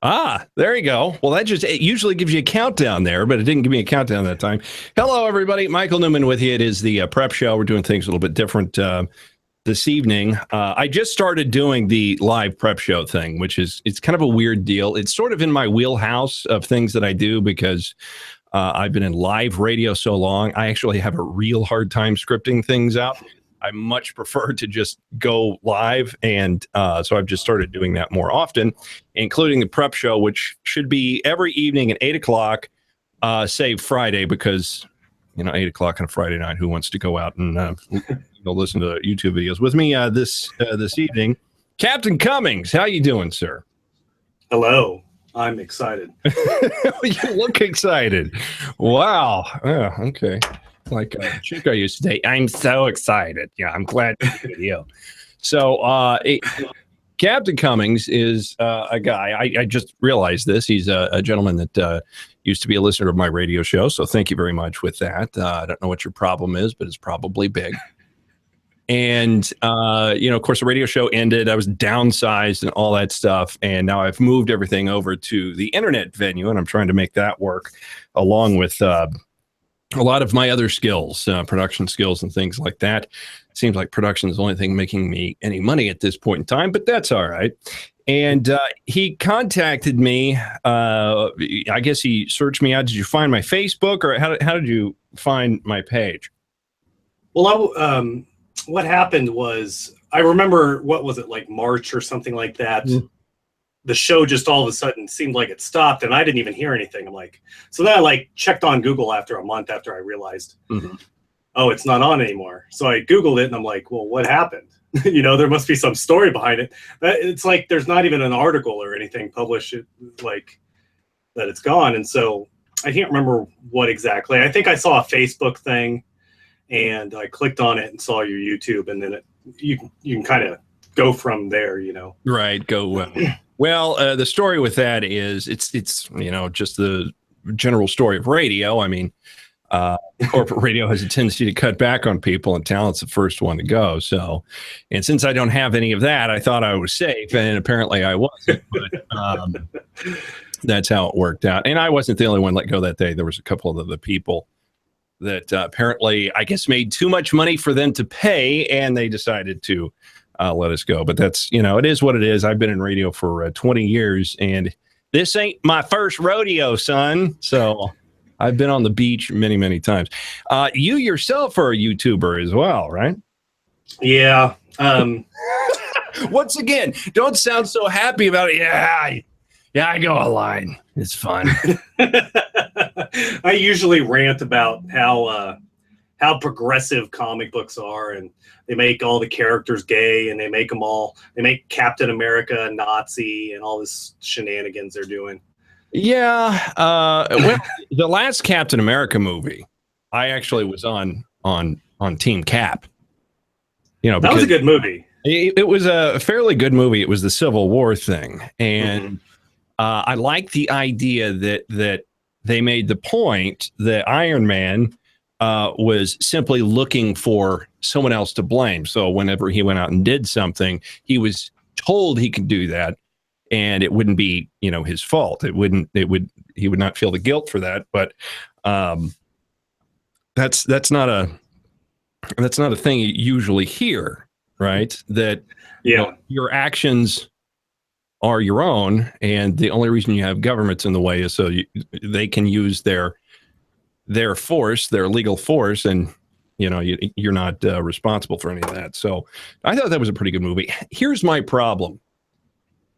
Ah, there you go. Well, it usually gives you a countdown there, but it didn't give me a countdown that time. Hello, everybody. Michael Newman with you. It is the prep show. We're doing things a little bit different this evening. I just started doing the live prep show thing, it's kind of a weird deal. It's sort of in my wheelhouse of things that I do because I've been in live radio so long. I actually have a real hard time scripting things out. I much prefer to just go live. And so I've just started doing that more often, including the prep show, which should be every evening at 8 o'clock, save Friday, because, 8 o'clock on a Friday night, who wants to go out and go listen to YouTube videos with me this evening? Captain Cummings, how you doing, sir? Hello. I'm excited. You look excited. Wow. Yeah, okay. Like a chick I used to date. I'm so excited. Yeah, I'm glad to meet you. So Captain Cummings is a guy. I just realized this. He's a gentleman that used to be a listener of my radio show. So thank you very much with that. I don't know what your problem is, but it's probably big. And, of course, the radio show ended. I was downsized and all that stuff. And now I've moved everything over to the internet venue, and I'm trying to make that work along with a lot of my other skills, production skills and things like that. It seems like production is the only thing making me any money at this point in time, but that's all right. And he contacted me. I guess he searched me out. Did you find my Facebook, or how did you find my page? Well, what happened was, I remember, what was it, like March or something like that? Mm. The show just all of a sudden seemed like it stopped, and I didn't even hear anything. I'm like, so then I checked on Google after a month after I realized, oh, it's not on anymore. So I Googled it, and I'm like, well, what happened? There must be some story behind it. It's like there's not even an article or anything published like that it's gone. And so I can't remember what exactly. I think I saw a Facebook thing, and I clicked on it and saw your YouTube, and then you can kind of go from there, Right. Go. Well, the story with that is it's just the general story of radio. I mean, corporate radio has a tendency to cut back on people, and talent's the first one to go. So, and since I don't have any of that, I thought I was safe, and apparently I wasn't. But that's how it worked out. And I wasn't the only one let go that day. There was a couple of other people that apparently, I guess, made too much money for them to pay, and they decided to let us go. But that's, it is what it is. I've been in radio for 20 years, and this ain't my first rodeo, son. So I've been on the beach many, many times. You yourself are a YouTuber as well, right? Yeah. Once again, don't sound so happy about it. Yeah, I go online. It's fun. I usually rant about how progressive comic books are, and they make all the characters gay, and they make Captain America a Nazi, and all this shenanigans they're doing. Yeah. Well, the last Captain America movie, I actually was on Team Cap. That was a good movie. It was a fairly good movie. It was the Civil War thing, and I like the idea that they made the point that Iron Man was simply looking for someone else to blame. So whenever he went out and did something, he was told he could do that, and it wouldn't be, his fault. He would not feel the guilt for that. But that's not a thing you usually hear, right? That your actions are your own, and the only reason you have governments in the way is so they can use their force, their legal force, and you're not responsible for any of that. So I thought that was a pretty good movie. Here's my problem,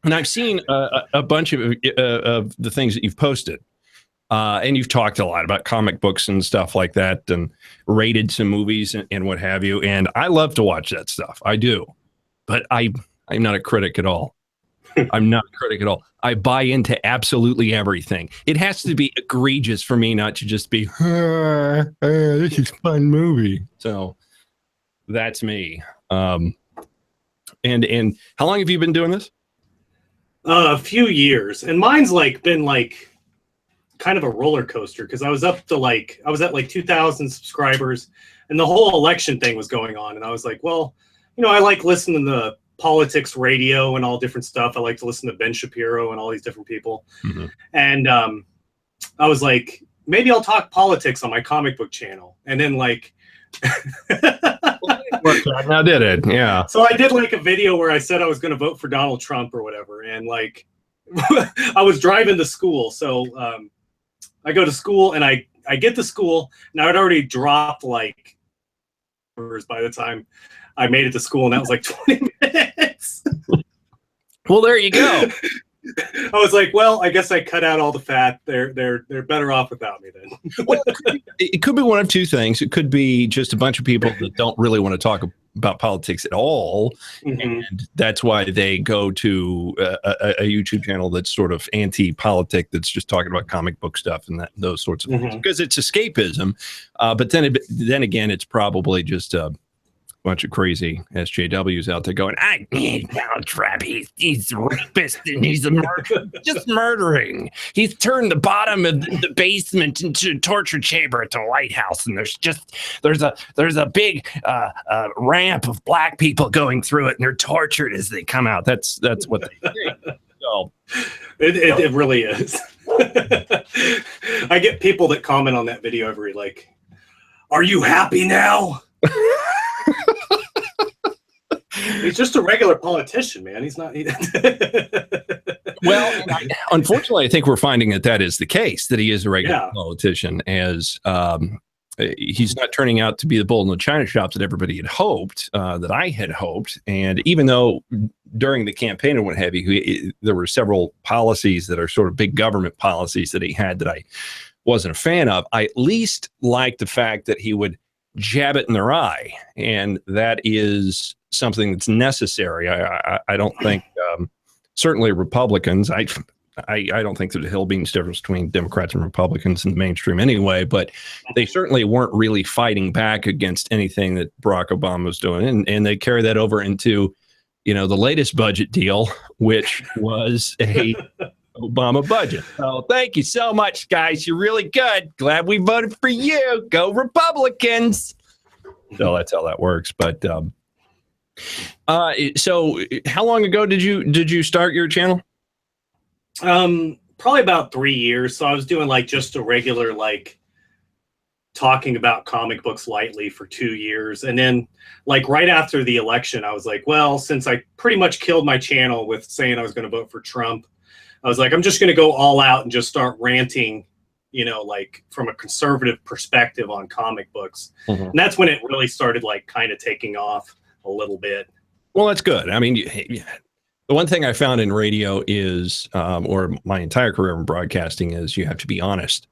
and I've seen a bunch of the things that you've posted, and you've talked a lot about comic books and stuff like that, and rated some movies and what have you. And I love to watch that stuff. I do, but I'm not a critic at all. I'm not a critic at all. I buy into absolutely everything. It has to be egregious for me not to just be, this is a fun movie. So that's me. And how long have you been doing this? A few years. And mine's been kind of a roller coaster, because I was at 2,000 subscribers, and the whole election thing was going on. And I was like, well, I like listening to politics radio and all different stuff. I like to listen to Ben Shapiro and all these different people. And I was like, maybe I'll talk politics on my comic book channel. And then like, now did it? Yeah. So I did like a video where I said I was going to vote for Donald Trump or whatever. And like, I was driving to school. So I go to school and I get to school and I'd already dropped like by the time I made it to school, and that was like 20 minutes. Well, there you go. I was like, well, I guess I cut out all the fat. They're better off without me then. Well, it could be one of two things. It could be just a bunch of people that don't really want to talk about politics at all, and that's why they go to a YouTube channel that's sort of anti-politic, that's just talking about comic book stuff and those sorts of things, because it's escapism. But then again, it's probably just a bunch of crazy SJWs out there going, I need Donald Trump. He's a rapist and he's just murdering. He's turned the bottom of the basement into a torture chamber at the White House, and there's a big ramp of black people going through it, and they're tortured as they come out. That's what they think. So it really is. I get people that comment on that video every like, "Are you happy now?" He's just a regular politician, man. He's not. Well, unfortunately, I think we're finding that is the case, that he is a regular politician, as he's not turning out to be the bull in the china shops that everybody had hoped, that I had hoped. And even though during the campaign and what have you, there were several policies that are sort of big government policies that he had that I wasn't a fan of, I at least liked the fact that he would jab it in their eye. And that is something that's necessary. I don't think, certainly Republicans, I don't think there's a hill beans difference between Democrats and Republicans in the mainstream anyway, but they certainly weren't really fighting back against anything that Barack Obama was doing. And they carry that over into, the latest budget deal, which was a Obama budget. So thank you so much, guys. You're really good. Glad we voted for you. Go Republicans. So that's how that works. But so how long ago did you start your channel? Probably about 3 years. So I was doing like just a regular, like talking about comic books lightly for 2 years. And then like right after the election, I was like, well, since I pretty much killed my channel with saying I was going to vote for Trump, I was like, I'm just going to go all out and just start ranting, like from a conservative perspective on comic books. And that's when it really started like kind of taking off a little bit. Well, that's good. I mean, the one thing I found in radio is, or my entire career in broadcasting, is you have to be honest.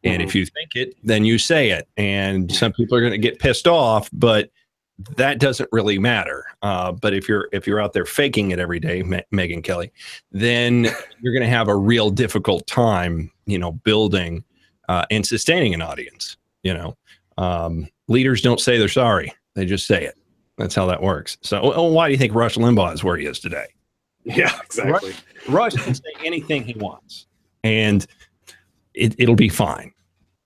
And if you think it, then you say it. And some people are going to get pissed off, but that doesn't really matter. But if you're out there faking it every day, Megyn Kelly, then you're going to have a real difficult time, building and sustaining an audience. Leaders don't say they're sorry; they just say it. That's how that works. So, why do you think Rush Limbaugh is where he is today? Yeah, exactly. Rush can say anything he wants, and it'll be fine.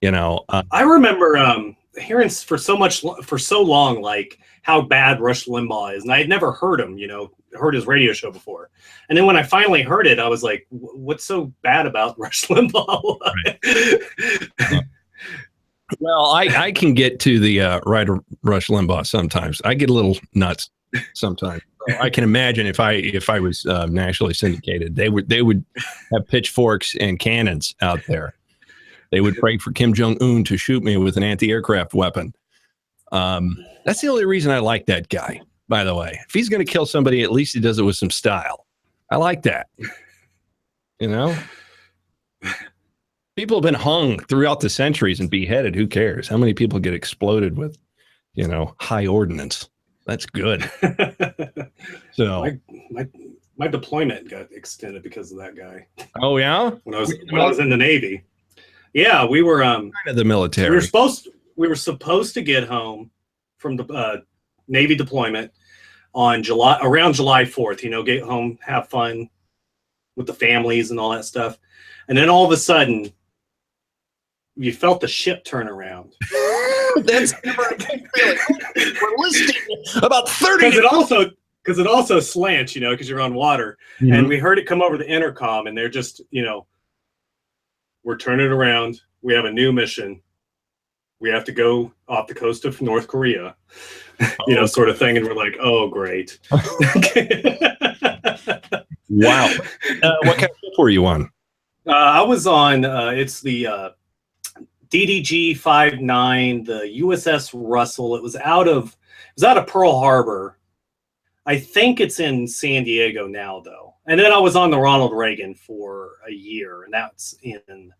I remember hearing for so long, like how bad Rush Limbaugh is, and I had never heard him, heard his radio show before. And then when I finally heard it, I was like, what's so bad about Rush Limbaugh? Right. Well, I can get to the right of Rush Limbaugh sometimes. I get a little nuts sometimes. I can imagine if I was nationally syndicated, they would have pitchforks and cannons out there. They would pray for Kim Jong-un to shoot me with an anti-aircraft weapon. That's the only reason I like that guy, by the way. If he's going to kill somebody, at least he does it with some style. I like that. People have been hung throughout the centuries and beheaded. Who cares? How many people get exploded with, high ordnance? That's good. So my deployment got extended because of that guy. Oh yeah? When I was in the Navy. Yeah, we were kind of the military. We were supposed to get home from the Navy deployment on around July 4th, get home, have fun with the families and all that stuff. And then all of a sudden you felt the ship turn around. That's never a good feeling. We're listing about 30. Because because it also slants, because you're on water. Mm-hmm. And we heard it come over the intercom, and they're just, we're turning around. We have a new mission. We have to go off the coast of North Korea, sort of thing. And we're like, oh, great. Wow. What kind of ship were you on? I was on, it's the DDG-59, the USS Russell. It was out of Pearl Harbor. I think it's in San Diego now, though. And then I was on the Ronald Reagan for a year, and that's in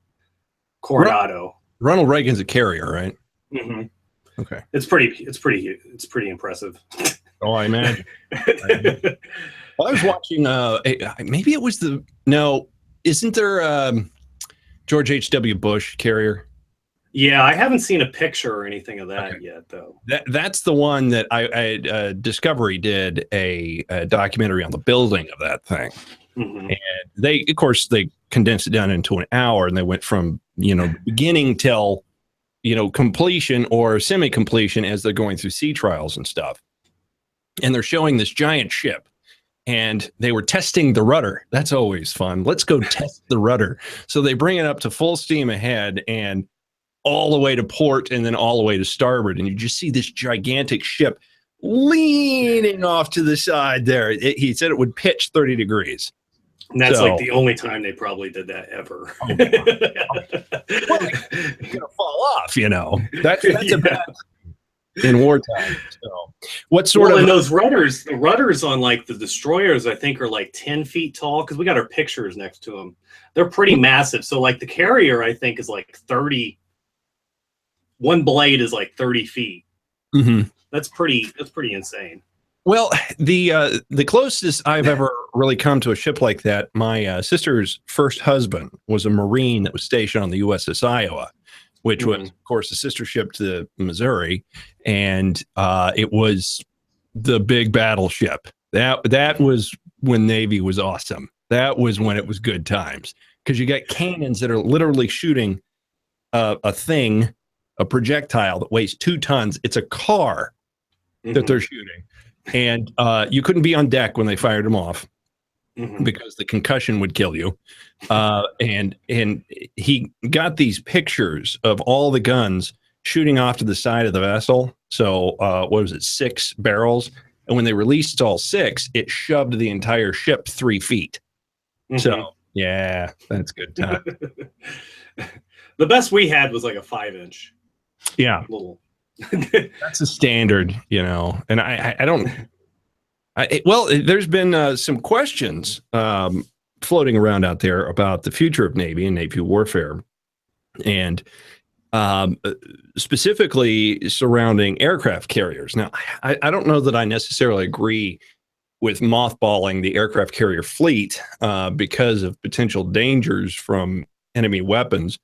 Coronado. Ronald Reagan's a carrier, right? Mm-hmm. Okay. It's pretty impressive. Oh, I imagine. Well, I was watching. Maybe it was isn't there George H.W. Bush carrier? Yeah, I haven't seen a picture or anything of that yet, though. That's the one that Discovery did a documentary on the building of that thing. Mm-hmm. And they condensed it down into an hour, and they went from beginning till completion or semi-completion as they're going through sea trials and stuff. And they're showing this giant ship, and they were testing the rudder. That's always fun. Let's go test the rudder. So they bring it up to full steam ahead and all the way to port, and then all the way to starboard. And you just see this gigantic ship leaning off to the side there. He said it would pitch 30 degrees. And that's like the only time they probably did that ever. Oh, well, it's going to fall off, That's a bad in wartime. So, what sort of? And those rudders, the rudders on like the destroyers, I think, are like 10 feet tall, because we got our pictures next to them. They're pretty massive. So like the carrier, I think, is like 30. One blade is like 30 feet. Mm-hmm. That's pretty insane. Well, the closest I've ever really come to a ship like that, my sister's first husband was a Marine that was stationed on the USS Iowa, which was, of course, a sister ship to the Missouri, and it was the big battleship. That was when Navy was awesome. That was when it was good times, because you got cannons that are literally shooting a projectile that weighs 2 tons. It's a car that they're shooting. And you couldn't be on deck when they fired them off because the concussion would kill you. And he got these pictures of all the guns shooting off to the side of the vessel. So what was it, 6 barrels? And when they released all 6, it shoved the entire ship 3 feet. So, yeah, that's good time. The best we had was like a 5-inch. Yeah. Little. That's a standard, and I don't. Well, there's been some questions floating around out there about the future of Navy and Navy warfare, and specifically surrounding aircraft carriers. Now, I don't know that I necessarily agree with mothballing the aircraft carrier fleet because of potential dangers from enemy weapons.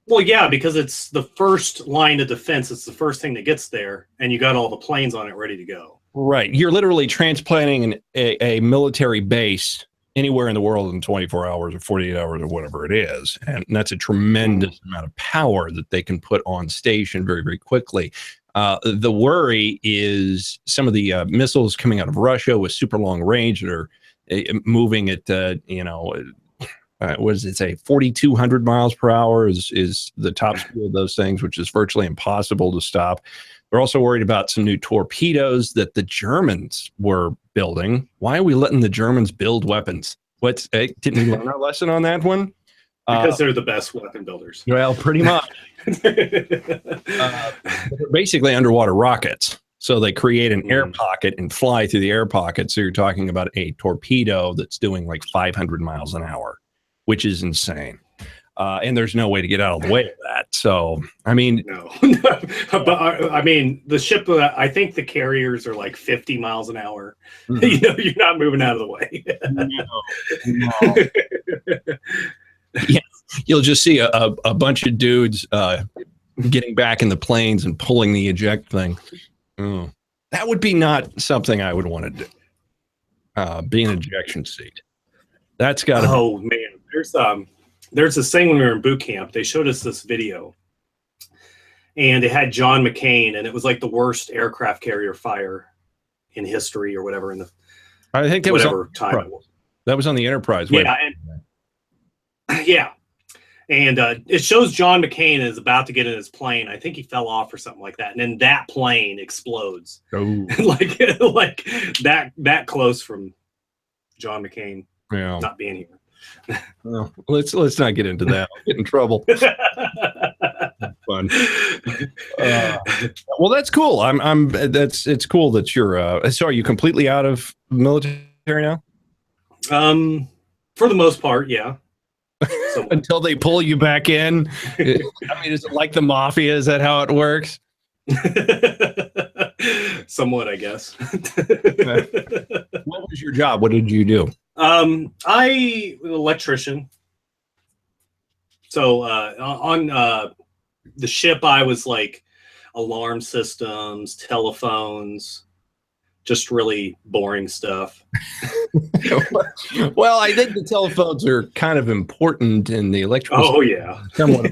Well, yeah, because it's the first line of defense. It's the first thing that gets there, and you got all the planes on it ready to go. Right. You're literally transplanting a military base anywhere in the world in 24 hours or 48 hours or whatever it is. And that's a tremendous amount of power that they can put on station very, very quickly. The worry is some of the missiles coming out of Russia with super long range that are moving at, what does it say? 4,200 miles per hour is the top speed of those things, which is virtually impossible to stop. They're also worried about some new torpedoes that the Germans were building. Why are we letting the Germans build weapons? Didn't we learn our lesson on that one? Because they're the best weapon builders. Well, pretty much. Basically underwater rockets. So they create an air pocket and fly through the air pocket. So you're talking about a torpedo that's doing like 500 miles an hour, which is insane. And there's no way to get out of the way of that. So, I mean, no. But I mean, the ship, I think the carriers are like 50 miles an hour. You're not moving out of the way. No. Yeah, you'll just see a bunch of dudes getting back in the planes and pulling the eject thing. That would be not something I would want to do. Be an ejection seat. That's got to. Oh man, there's this thing when we were in boot camp. They showed us this video, and it had John McCain, and it was like the worst aircraft carrier fire in history or whatever in the I think that whatever time it was. That was on the Enterprise. Yeah, yeah. And it shows John McCain is about to get in his plane. I think he fell off or something like that, and then that plane explodes. Oh. like that close from John McCain not being here. Well, let's not get into that. I'll get in trouble. Fun. Well, that's cool. It's cool that you're. So, are you completely out of military now? For the most part, yeah. So, until they pull you back in. I mean, is it like the mafia? Is that how it works? Somewhat, I guess. What was your job? What did you do? I was an electrician. So on the ship, I was like alarm systems, telephones, just really boring stuff. Well, I think the telephones are kind of important in the electrical. Oh, yeah. Somewhat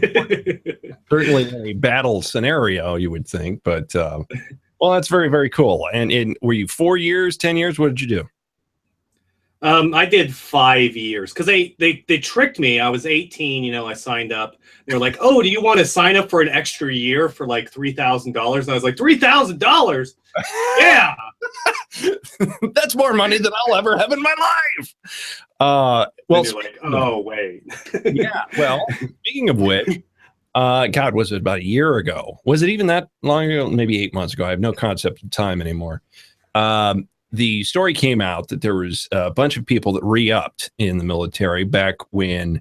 certainly in a battle scenario, you would think. But, well, that's very, very cool. And were you 4 years, 10 years? What did you do? I did 5 years because they tricked me. I was 18, I signed up. They were like, "Oh, do you want to sign up for an extra year for like $3,000?" And I was like, $3,000? Yeah. That's more money than I'll ever have in my life. Well, like, oh, wait. Yeah. Well, speaking of which, God, was it about a year ago? Was it even that long ago? Maybe 8 months ago. I have no concept of time anymore. The story came out that there was a bunch of people that re-upped in the military back when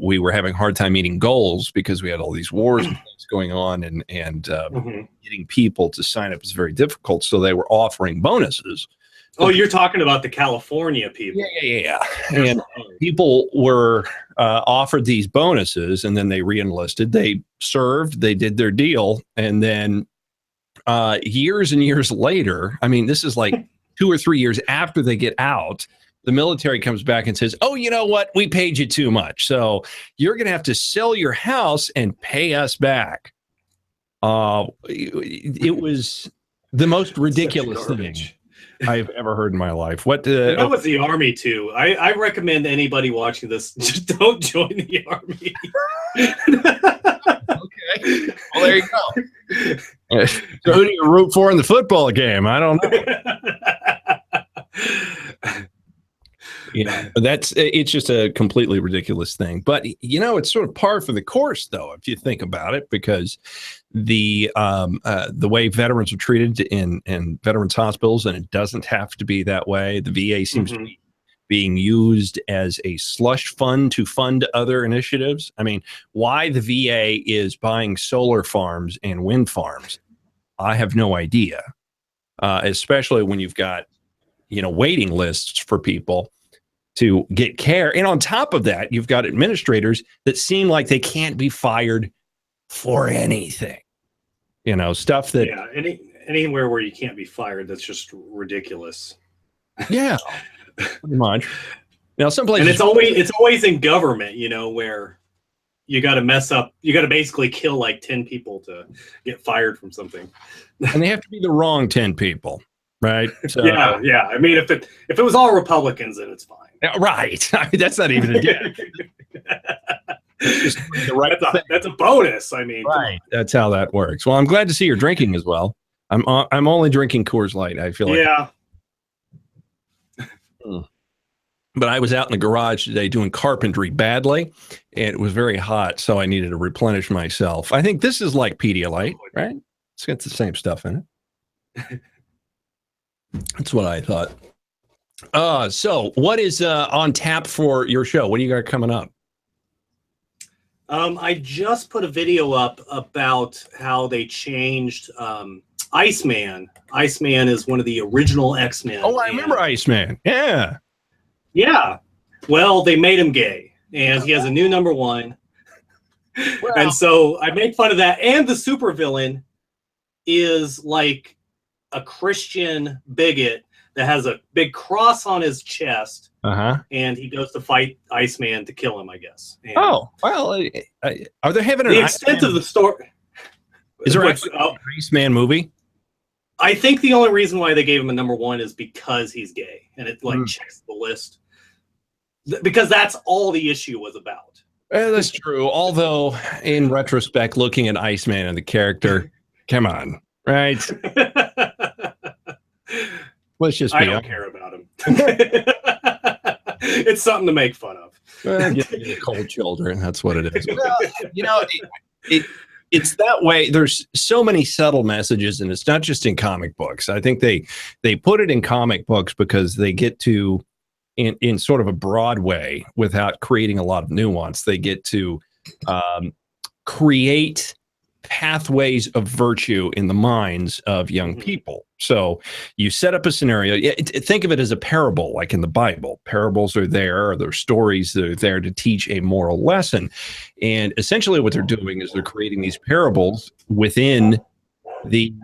we were having a hard time meeting goals because we had all these wars and things going on, and getting people to sign up is very difficult. So they were offering bonuses. Oh, you're talking about the California people. Yeah. And people were offered these bonuses, and then they re-enlisted. They served, they did their deal, and then years and years later, I mean, this is like 2 or 3 years after they get out, the military comes back and says, "Oh, you know what? We paid you too much. So you're going to have to sell your house and pay us back." It was the most ridiculous thing I've ever heard in my life. That was the Army too. I recommend anybody watching this, just don't join the Army. Okay. Well, there you go. So who do you root for in the football game? I don't know. Yeah, it's just a completely ridiculous thing. But it's sort of par for the course, though, if you think about it, because the way veterans are treated in veterans hospitals, and it doesn't have to be that way. The VA seems to be being used as a slush fund to fund other initiatives. I mean, why the VA is buying solar farms and wind farms, I have no idea. Especially when you've got waiting lists for people to get care. And on top of that, you've got administrators that seem like they can't be fired for anything. Stuff that... Yeah, anywhere where you can't be fired, that's just ridiculous. Yeah, pretty much. Some places... And it's always in government, where you got to mess up. You got to basically kill like 10 people to get fired from something. And they have to be the wrong 10 people. Right. So, yeah. I mean, if it was all Republicans, then it's fine. Right. I mean, that's not even a guess. That's a bonus. I mean, right. That's how that works. Well, I'm glad to see you're drinking as well. I'm only drinking Coors Light. I feel like. Yeah. But I was out in the garage today doing carpentry badly, and it was very hot, so I needed to replenish myself. I think this is like Pedialyte, right? It's got the same stuff in it. That's what I thought. So what is on tap for your show? What do you got coming up? I just put a video up about how they changed Iceman. Iceman is one of the original X-Men. Oh, I remember Iceman. Yeah. Yeah. Well, they made him gay, and he has a new number one. Well, and so I made fun of that. And the supervillain is like a Christian bigot that has a big cross on his chest, and he goes to fight Iceman to kill him, I guess. And oh, well, are they having the extent of the story? Is there actually an Iceman movie? I think the only reason why they gave him a #1 is because he's gay, and it like checks the list. Because that's all the issue was about. That's true. Although, in retrospect, looking at Iceman and the character, come on, right? Let's just be I don't care about him. It's something to make fun of. Getting cold children, that's what it is. Well, you know, it's that way. There's so many subtle messages, and it's not just in comic books. I think they put it in comic books because they get to, in sort of a broad way, without creating a lot of nuance, they get to create pathways of virtue in the minds of young people. So you set up a scenario. Think of it as a parable, like in the Bible. Parables are there, or they're stories that are there to teach a moral lesson. And essentially what they're doing is they're creating these parables within the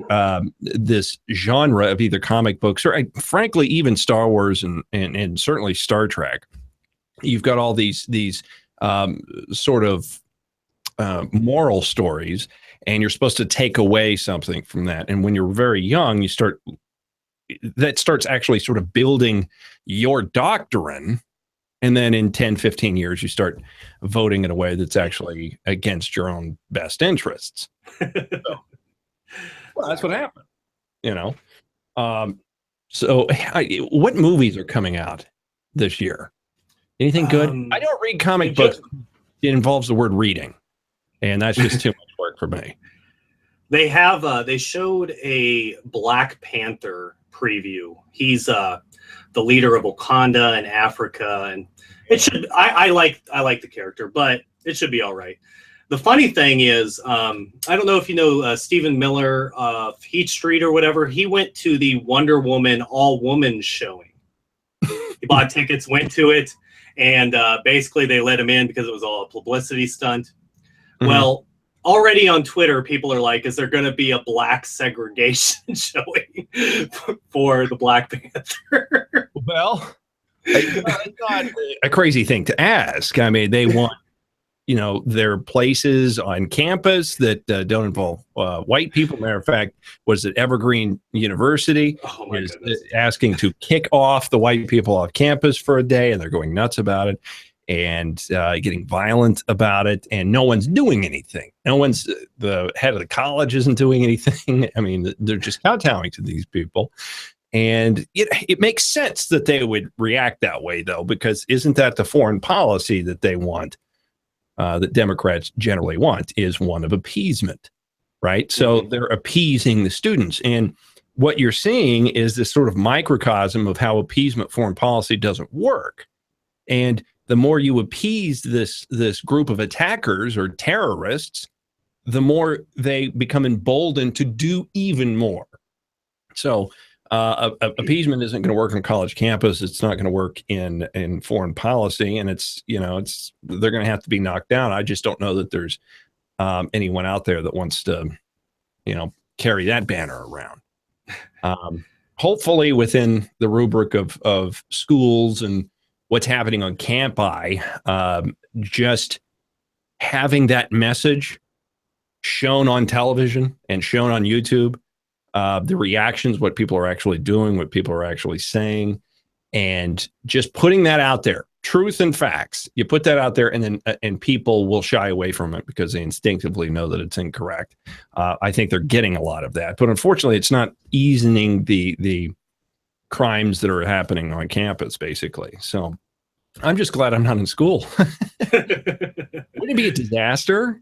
this genre of either comic books or, frankly, even Star Wars and certainly Star Trek. You've got all these sort of moral stories, and you're supposed to take away something from that. And when you're very young, that starts actually sort of building your doctrine. And then in 10, 15 years, you start voting in a way that's actually against your own best interests. So, well, that's what happened, you know? So what movies are coming out this year? Anything good? I don't read comic books. It involves the word reading, and that's just too much work for me. They have they showed a Black Panther preview. He's the leader of Wakanda in Africa, and it should. I like the character, but it should be all right. The funny thing is, I don't know if you know Stephen Miller of Heat Street or whatever. He went to the Wonder Woman all-woman showing. He bought tickets, went to it, and basically they let him in because it was all a publicity stunt. Mm-hmm. Well, already on Twitter, people are like, is there going to be a black segregation showing for the Black Panther? Well, it's not a crazy thing to ask. I mean, they want, there are places on campus that don't involve white people. Matter of fact, was it Evergreen University is asking to kick off the white people off campus for a day, and they're going nuts about it and getting violent about it, and no one's doing anything. The head of the college isn't doing anything. I mean, they're just kowtowing to these people. And it makes sense that they would react that way, though, because isn't that the foreign policy that they want? That Democrats generally want is one of appeasement, right? So they're appeasing the students. And what you're seeing is this sort of microcosm of how appeasement foreign policy doesn't work. And the more you appease this group of attackers or terrorists, the more they become emboldened to do even more. So appeasement isn't going to work on college campus. It's not going to work in foreign policy, and they're going to have to be knocked down. I just don't know that there's anyone out there that wants to, carry that banner around. Hopefully, within the rubric of schools and what's happening on campi, just having that message shown on television and shown on YouTube. The reactions, what people are actually doing, what people are actually saying, and just putting that out there, truth and facts. You put that out there, and people will shy away from it because they instinctively know that it's incorrect. I think they're getting a lot of that, but unfortunately, it's not easing the crimes that are happening on campus, basically. So I'm just glad I'm not in school. Wouldn't it be a disaster?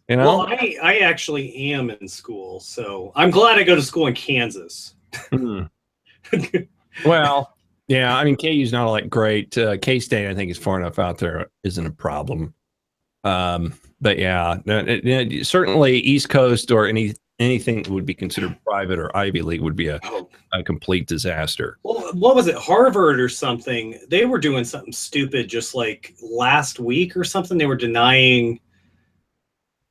Well, I actually am in school, so I'm glad I go to school in Kansas. Well, yeah, I mean, KU's not all that great. K-State, I think, is far enough out there, isn't a problem. But yeah, certainly East Coast or anything that would be considered private or Ivy League would be a complete disaster. Well, what was it, Harvard or something? They were doing something stupid just like last week or something. They were denying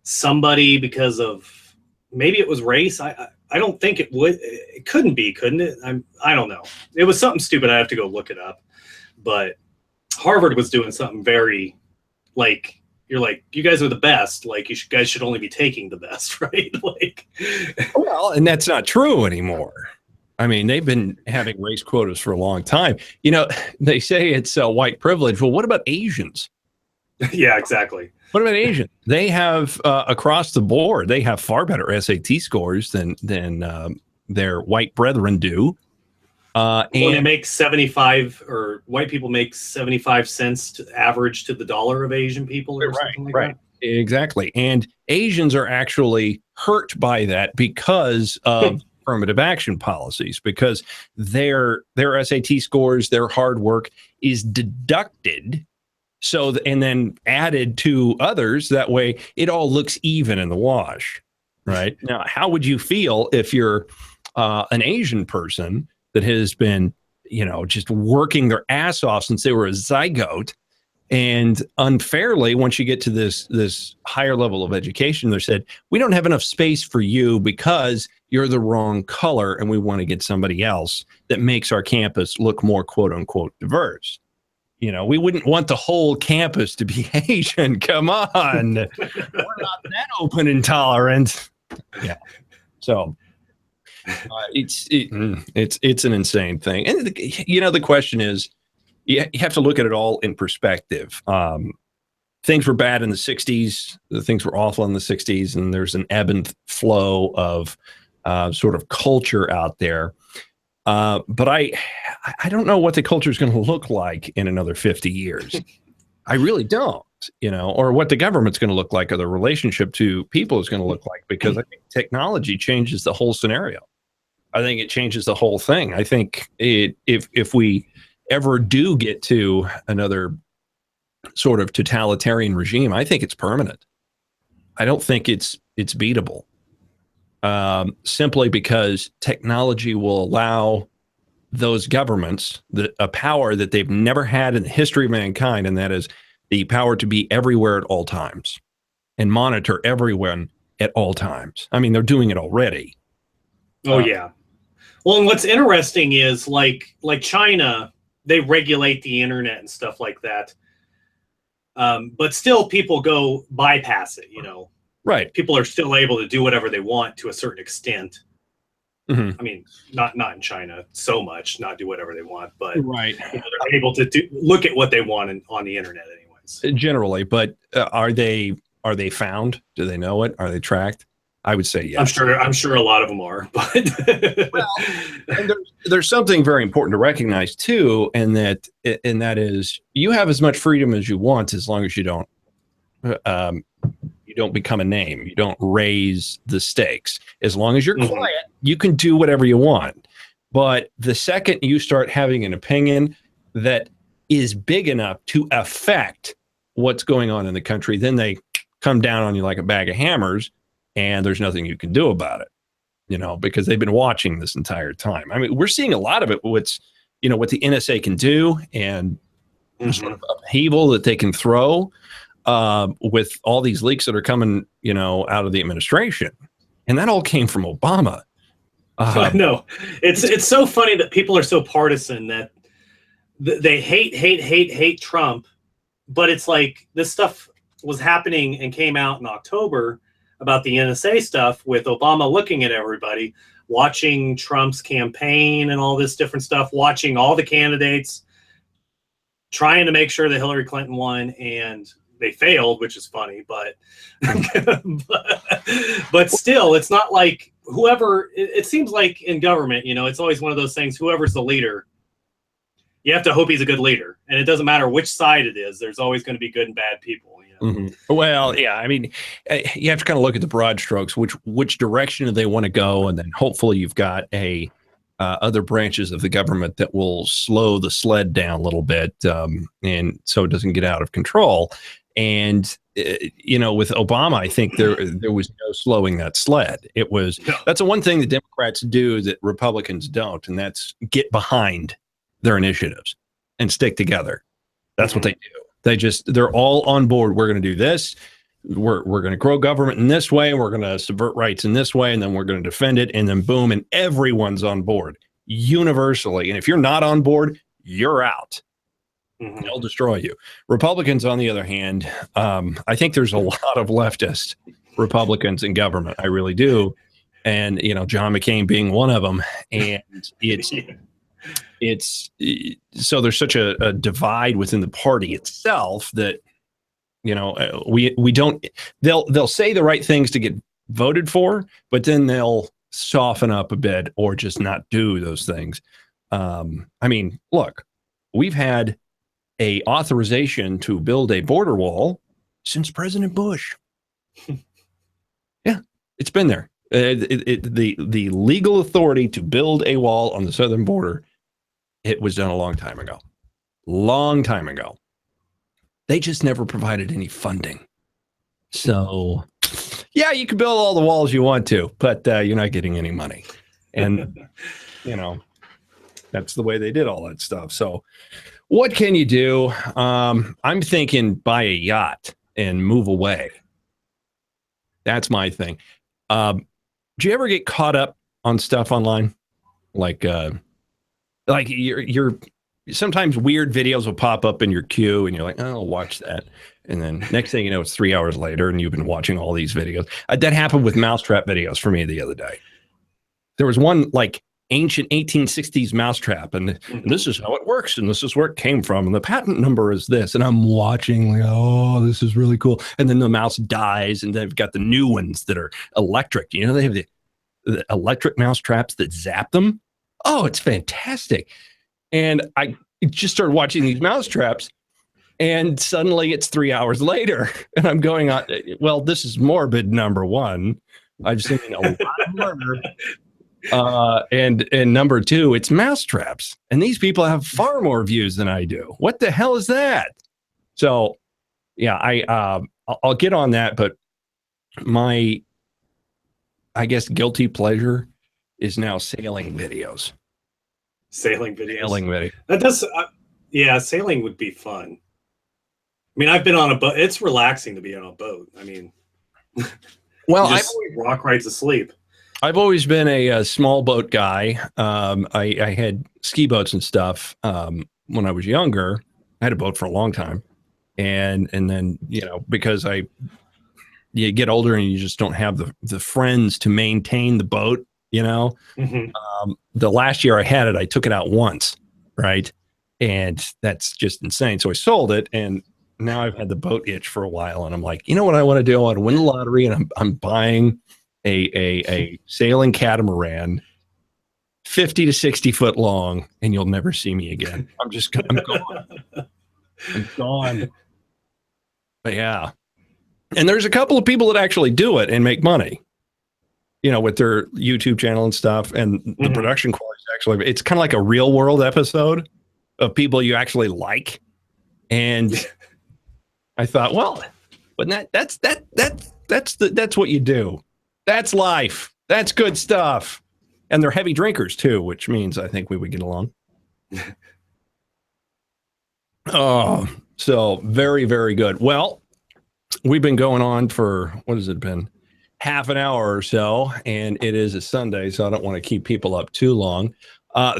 somebody because of, maybe it was race. I don't think it would. It couldn't be, couldn't it? I don't know. It was something stupid. I have to go look it up. But Harvard was doing something very, like, you're like, you guys are the best. Like, guys should only be taking the best, right? Like, well, and that's not true anymore. I mean, they've been having race quotas for a long time. They say it's white privilege. Well, what about Asians? Yeah, exactly. What about Asians? They have across the board, they have far better SAT scores than their white brethren do. And they make 75, or white people make 75 cents average to the dollar of Asian people, or something like that. Exactly. And Asians are actually hurt by that because of affirmative action policies, because their SAT scores, their hard work is deducted. So, and then added to others. That way it all looks even in the wash, right? Now, how would you feel if you're an Asian person that has been, just working their ass off since they were a zygote, and unfairly, once you get to this higher level of education, they said, we don't have enough space for you because you're the wrong color, and we want to get somebody else that makes our campus look more quote unquote diverse. We wouldn't want the whole campus to be Asian. Come on. We're not that open and tolerant. Yeah. So it's an insane thing. And, the question is, you have to look at it all in perspective. Things were bad in the 60s. Things were awful in the 60s. And there's an ebb and flow of sort of culture out there. But I don't know what the culture is going to look like in another 50 years. I really don't, or what the government's going to look like, or the relationship to people is going to look like, because I think technology changes the whole scenario. I think it changes the whole thing. I think if we ever do get to another sort of totalitarian regime, I think it's permanent. I don't think it's beatable. Simply because technology will allow those governments a power that they've never had in the history of mankind, and that is the power to be everywhere at all times and monitor everyone at all times. I mean, they're doing it already. Oh, yeah. Well, and what's interesting is like China, they regulate the internet and stuff like that. But still people go bypass it, Right. People are still able to do whatever they want to a certain extent. Mm-hmm. I mean, not in China so much, not do whatever they want, but right. They're able to look at what they want on the internet anyways. Generally, but are they found? Do they know it? Are they tracked? I would say yes. I'm sure a lot of them are, but well, and there's something very important to recognize too, and that is you have as much freedom as you want as long as you don't become a name. You don't raise the stakes. As long as you're quiet, you can do whatever you want. But the second you start having an opinion that is big enough to affect what's going on in the country, then they come down on you like a bag of hammers, and there's nothing you can do about it, because they've been watching this entire time. I mean, we're seeing a lot of it, what the NSA can do, and sort of upheaval that they can throw with all these leaks that are coming, out of the administration. And that all came from Obama. I know. It's so funny that people are so partisan that they hate Trump, but it's like this stuff was happening and came out in October about the NSA stuff, with Obama looking at everybody, watching Trump's campaign and all this different stuff, watching all the candidates, trying to make sure that Hillary Clinton won, and they failed, which is funny, but but still, it's not like whoever, it seems like in government, it's always one of those things, whoever's the leader, you have to hope he's a good leader. And it doesn't matter which side it is, there's always going to be good and bad people. Well, yeah, I mean, you have to kind of look at the broad strokes, which direction do they want to go, and then hopefully you've got other branches of the government that will slow the sled down a little bit, and so it doesn't get out of control. And with Obama, I think there was no slowing that sled. That's the one thing that Democrats do that Republicans don't, and that's get behind their initiatives and stick together. That's what they do. They're all on board. We're going to do this. We're going to grow government in this way. We're going to subvert rights in this way. And then we're going to defend it. And then boom, and everyone's on board universally. And if you're not on board, you're out. They'll destroy you. Republicans, on the other hand, I think there's a lot of leftist Republicans in government. I really do. And, John McCain being one of them. And it's so there's such a divide within the party itself that, we don't, they'll say the right things to get voted for, but then they'll soften up a bit or just not do those things. Look, we've had a authorization to build a border wall since President Bush. Yeah, it's been there. The legal authority to build a wall on the southern border, it was done a long time ago. Long time ago. They just never provided any funding. So, yeah, you can build all the walls you want to, but you're not getting any money. And, that's the way they did all that stuff. So what can you do? I'm thinking buy a yacht and move away. That's my thing. Do you ever get caught up on stuff online? Like you're sometimes weird videos will pop up in your queue and you're like, oh, I'll watch that. And then next thing you know, it's 3 hours later and you've been watching all these videos. That happened with mousetrap videos for me the other day. There was one like ancient 1860s mousetrap, and this is how it works, and this is where it came from, and the patent number is this, and I'm watching like, oh, this is really cool. And then the mouse dies, and they've got the new ones that are electric. They have the electric mousetraps that zap them. Oh, it's fantastic. And I just started watching these mousetraps, and suddenly it's 3 hours later, and I'm going on, well, this is morbid, number one. I've seen a lot of murder. And number two, it's mousetraps, and these people have far more views than I do. What the hell is that? So, yeah, I'll get on that, but my, I guess, guilty pleasure is now sailing videos. Sailing videos. Sailing video. That does, yeah, sailing would be fun. I've been on a boat. It's relaxing to be on a boat. Well, rock right to sleep. I've always been a small boat guy. I had ski boats and stuff when I was younger. I had a boat for a long time, and then because you get older and you just don't have the friends to maintain the boat. The last year I had it, I took it out once, right, and that's just insane. So I sold it, and now I've had the boat itch for a while, and I'm like, you know what I want to do? I want to win the lottery, and I'm buying a sailing catamaran, 50 to 60 foot long, and you'll never see me again. I'm gone. I'm gone. But yeah. And there's a couple of people that actually do it and make money, with their YouTube channel and stuff. And the production quality is actually, it's kind of like a real world episode of people you actually like. And I thought, well, but that's what you do. That's life. That's good stuff. And they're heavy drinkers too, which means I think we would get along. Oh, so very, very good. Well, we've been going on for, what has it been? Half an hour or so, and it is a Sunday, so I don't want to keep people up too long.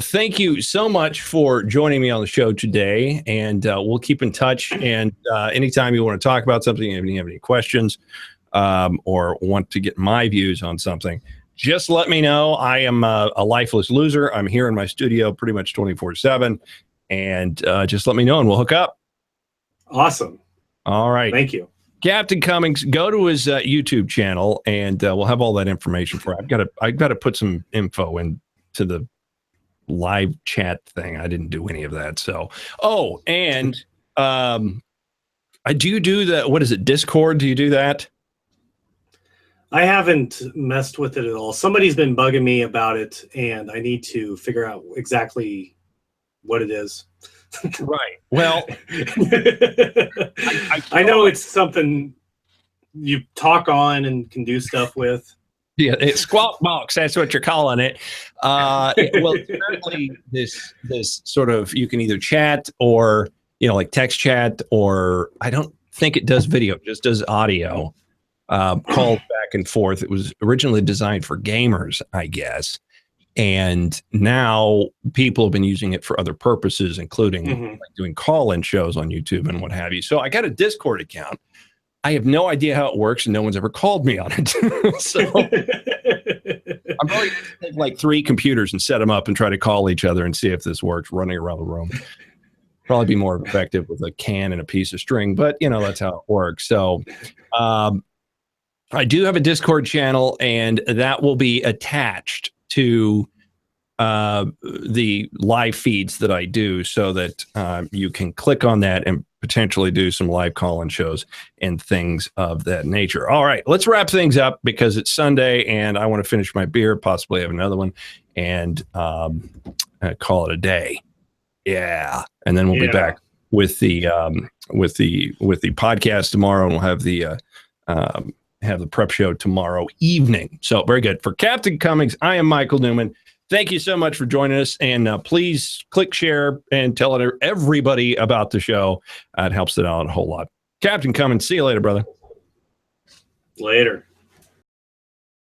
Thank you so much for joining me on the show today, and we'll keep in touch. And anytime you want to talk about something, if you have any questions, or want to get my views on something, just let me know. I am a lifeless loser. I'm here in my studio pretty much 24/7, and just let me know and we'll hook up. Awesome. All right. Thank you. Captain Cummings, go to his YouTube channel, and we'll have all that information for you. I've got to put some info into the live chat thing. I didn't do any of that. So, and do you do the, what is it, Discord? Do you do that? I haven't messed with it at all. Somebody's been bugging me about it, and I need to figure out exactly what it is. Right. Well, I know it's something you talk on and can do stuff with. Yeah, it's Squawk Box. That's what you're calling it. Well, it's certainly this sort of, you can either chat or, like text chat, or I don't think it does video, it just does audio. Calls back and forth. It was originally designed for gamers, I guess. And now people have been using it for other purposes, including like doing call-in shows on YouTube and what have you. So I got a Discord account. I have no idea how it works, and no one's ever called me on it. So I'm probably going to take like 3 computers and set them up and try to call each other and see if this works running around the room. Probably be more effective with a can and a piece of string, but you know, that's how it works. So I do have a Discord channel, and that will be attached to the live feeds that I do, so that you can click on that and potentially do some live call-in shows and things of that nature. All right, let's wrap things up because it's Sunday and I want to finish my beer, possibly have another one, and call it a day. Yeah, and then we'll be back with the podcast tomorrow, and we'll have the prep show tomorrow evening. So very good. For Captain Cummings, I am Michael Newman. Thank you so much for joining us, and please click share and tell everybody about the show. It helps it out a whole lot. Captain Cummings, see you later, brother. Later.